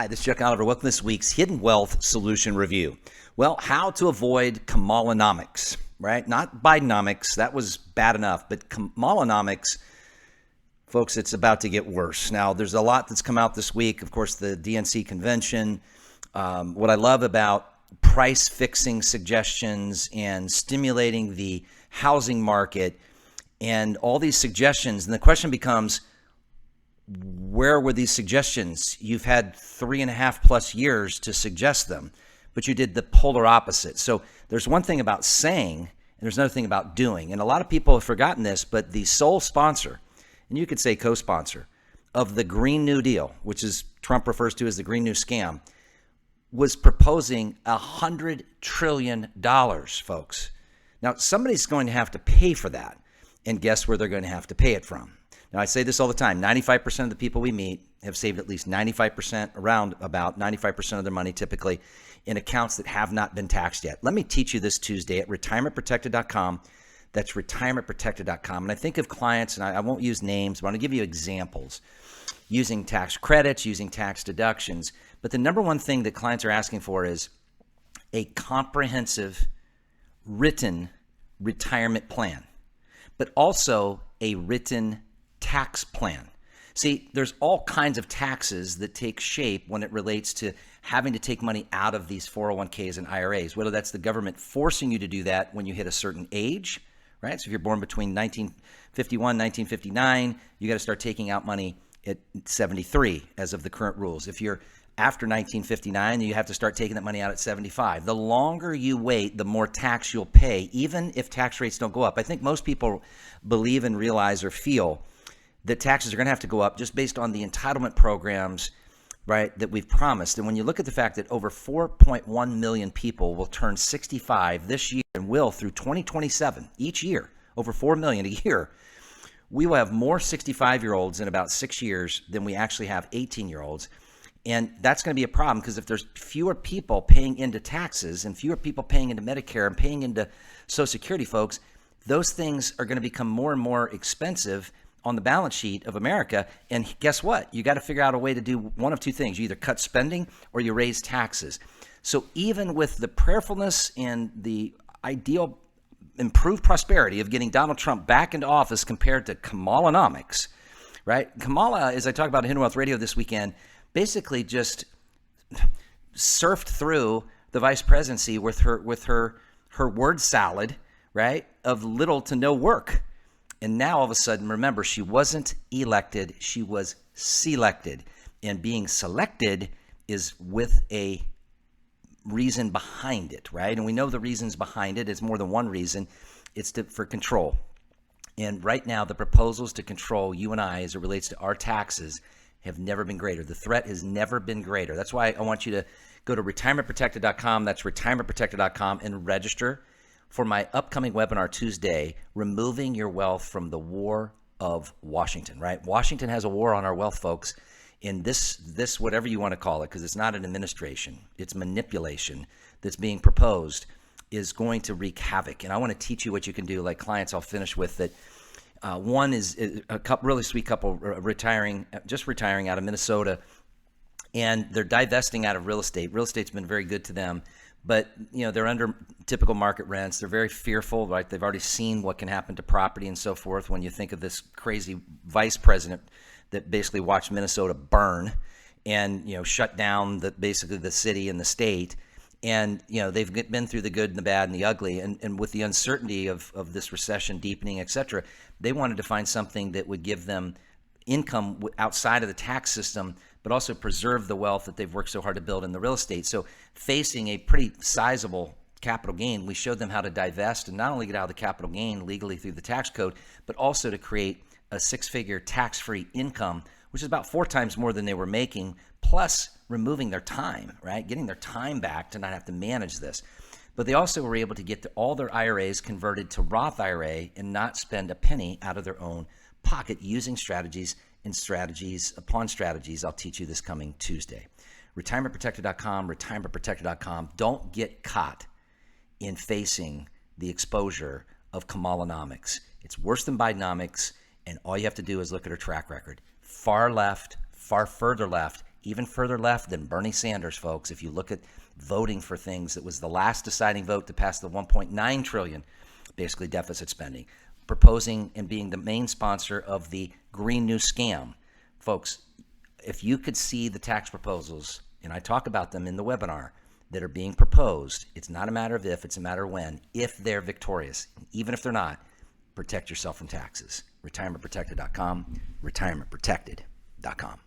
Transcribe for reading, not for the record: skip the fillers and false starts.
Hi, this is Chuck Oliver. Welcome to this week's Hidden Wealth Solution Review. Well, how to avoid Kamalanomics, right? Not Bidenomics. That was bad enough. But Kamalanomics, folks, it's about to get worse. Now, there's a lot that's come out this week. Of course, the DNC convention. What I love about price fixing suggestions and stimulating the housing market and all these suggestions. And the question becomes, where were these suggestions? You've had 3.5+ years to suggest them, but you did the polar opposite. So there's one thing about saying, and there's another thing about doing. And a lot of people have forgotten this, but the sole sponsor, and you could say co-sponsor, of the Green New Deal, which is Trump refers to as the Green New Scam, was proposing $100 trillion, folks. Now, somebody's going to have to pay for that. And guess where they're going to have to pay it from? Now, I say this all the time. 95% of the people we meet have saved at least 95%, around about 95% of their money typically in accounts that have not been taxed yet. Let me teach you this Tuesday at retirementprotected.com. That's retirementprotected.com. And I think of clients, and I won't use names, but I'm going to give you examples using tax credits, using tax deductions. But the number one thing that clients are asking for is a comprehensive written retirement plan, but also a written tax plan. See, there's all kinds of taxes that take shape when it relates to having to take money out of these 401ks and IRAs, whether that's the government forcing you to do that when you hit a certain age, right? So if you're born between 1951, 1959, you got to start taking out money at 73 as of the current rules. If you're after 1959, you have to start taking that money out at 75. The longer you wait, the more tax you'll pay, even if tax rates don't go up. I think most people believe and realize or feel that taxes are going to have to go up just based on the entitlement programs, right, that we've promised. And when you look at the fact that over 4.1 million people will turn 65 this year and will through 2027, each year, over 4 million a year, we will have more 65-year-olds in about 6 years than we actually have 18-year-olds. And that's going to be a problem because if there's fewer people paying into taxes and fewer people paying into Medicare and paying into Social Security, folks, those things are going to become more and more expensive on the balance sheet of America. And guess what? You got to figure out a way to do one of two things. You either cut spending or you raise taxes. So even with the prayerfulness and the ideal improved prosperity of getting Donald Trump back into office compared to Kamalanomics, right? Kamala, as I talk about in Hidden Wealth Radio this weekend, basically just surfed through the vice presidency with her word salad, right, of little to no work. And now all of a sudden, remember, she wasn't elected, she was selected. And being selected is with a reason behind it, right? And we know the reasons behind it. It's more than one reason. It's for control. And right now, the proposals to control you and I as it relates to our taxes have never been greater. The threat has never been greater. That's why I want you to go to retirementprotected.com. That's retirementprotected.com and register for my upcoming webinar Tuesday, Removing Your Wealth from the War of Washington, right? Washington has a war on our wealth, folks. In this whatever you want to call it, because it's not an administration, it's manipulation that's being proposed, is going to wreak havoc. And I want to teach you what you can do. Like clients I'll finish with that. One is a couple, really sweet couple retiring out of Minnesota, and they're divesting out of real estate. Real estate's been very good to them, but they're under typical market rents. They're very fearful, right? They've already seen what can happen to property and so forth. When you think of this crazy vice president that basically watched Minnesota burn and shut down basically the city and the state. And, they've been through the good and the bad and the ugly. And with the uncertainty of this recession deepening, et cetera, they wanted to find something that would give them income outside of the tax system, but also preserve the wealth that they've worked so hard to build in the real estate. So facing a pretty sizable capital gain, we showed them how to divest and not only get out of the capital gain legally through the tax code, but also to create a 6-figure tax-free income, which is about 4 times more than they were making, plus removing their time, right? Getting their time back to not have to manage this. But they also were able to get all their IRAs converted to Roth IRA and not spend a penny out of their own pocket using strategies and strategies upon strategies. I'll teach you this coming Tuesday. retirementprotected.com, retirementprotected.com. Don't get caught in facing the exposure of Kamalanomics. It's worse than Bidenomics, and all you have to do is look at her track record. Far left, far further left, even further left than Bernie Sanders, folks. If you look at voting for things, that was the last deciding vote to pass the 1.9 trillion, basically deficit spending, proposing and being the main sponsor of the Green New Scam. Folks, if you could see the tax proposals, and I talk about them in the webinar, that are being proposed, it's not a matter of if, it's a matter of when, if they're victorious. Even if they're not, protect yourself from taxes. retirementprotected.com, retirementprotected.com.